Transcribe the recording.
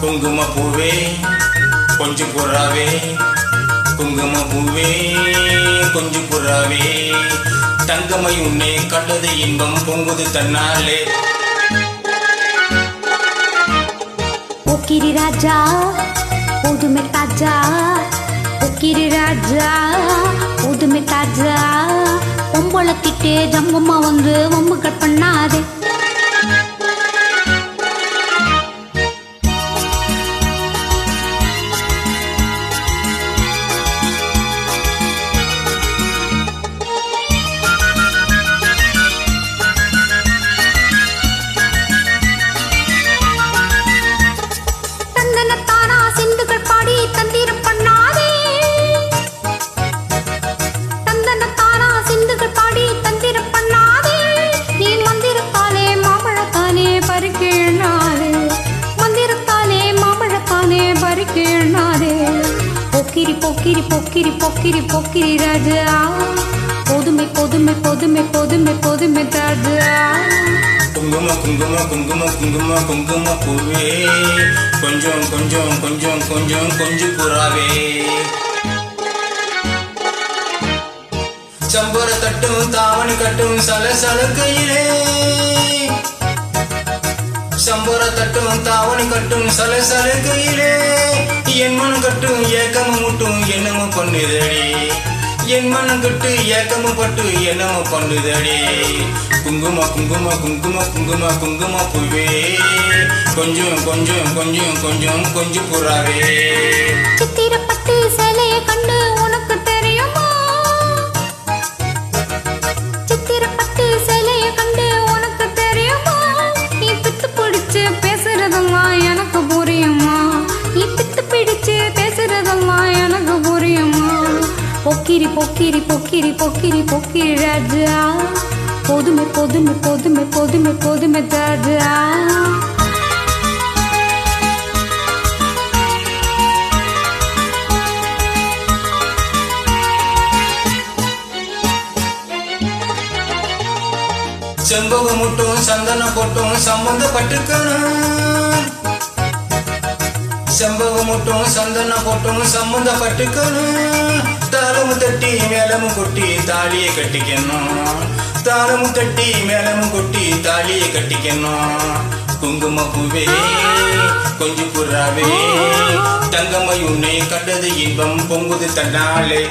குங்கும பூவே கொஞ்சம் புறாவே, குங்கும பூவே கொஞ்சம் புறாவே, தங்கமை உன்னை கண்டது இன்பம் பொங்குது தன்னாலே. போக்கிரி ராஜா புதுமை தாஜா, போக்கிரி ராஜா புதுமை தாஜா, பொம்பளத்திட்டே ஜம்பம்மா வந்து வம்புகள் பண்ணாதே. போக்கிரி போக்கிரி போக்கிரி போக்கிரி போக்கிரி ராஜா, பொதுமை பொதுமை பொதுமை பொதுமை பொதுமை தாஜா. குங்கும குங்கும குங்கும குங்கும குங்கும பூவே கொஞ்சம் கொஞ்சம் கொஞ்சம் கொஞ்சம் கொஞ்சம் புறாவே, சம்பர தட்டும் தாவணி கட்டும் சலசலக்கையிலே, சம்பர தட்டும் தாவணி கட்டும் சலசலக்கையிலே, என் மனம் கட்டும் ஏக்கமும் முட்டும் என்னமோ பண்ணுதடி, என் மனம் கட்டு ஏக்கமும் பட்டு என்னமோ பண்ணுதடி. குங்கும குங்கும குங்கும குங்கும குங்கும பூவே கொஞ்சம் கொஞ்சம் கொஞ்சம் கொஞ்சம் கொஞ்சம் புறாவே. சித்திரப்பட்டு சேலையை கண்டு உனக்கு தெரியுமா, சித்திரப்பட்டு சேலையை கண்டு உனக்கு தெரியுமா, நீ பித்து பிடிச்சு பேசுறதெல்லாம் எனக்கு புரியுமா, நீ பித்து பிடிச்சு பேசுறதெல்லாம் எனக்கு புரியுமா. போக்கிரி போக்கிரி போக்கிரி போக்கிரி போக்கிரி ராஜா, பொதுமை பொதுமை பொதுமை பொதுமை பொதுமை தாஜா. செம்பக முட்டும் சந்தன போட்டும் சம்பந்தப்பட்டுக்கணும், செம்பக முட்டும் சந்தன போட்டும் சம்பந்தப்பட்டுக்கணும், தாளமும் தட்டி மேளமும் கொட்டி தாலியை கட்டிக்கணும், தாளமும் தட்டி மேளமும் கொட்டி தாலியை கட்டிக்கணும். குங்கும பூவே கொஞ்சம் புறாவே, தங்கமை உன்னை கண்டது இன்பம் பொங்குது தன்னாலே.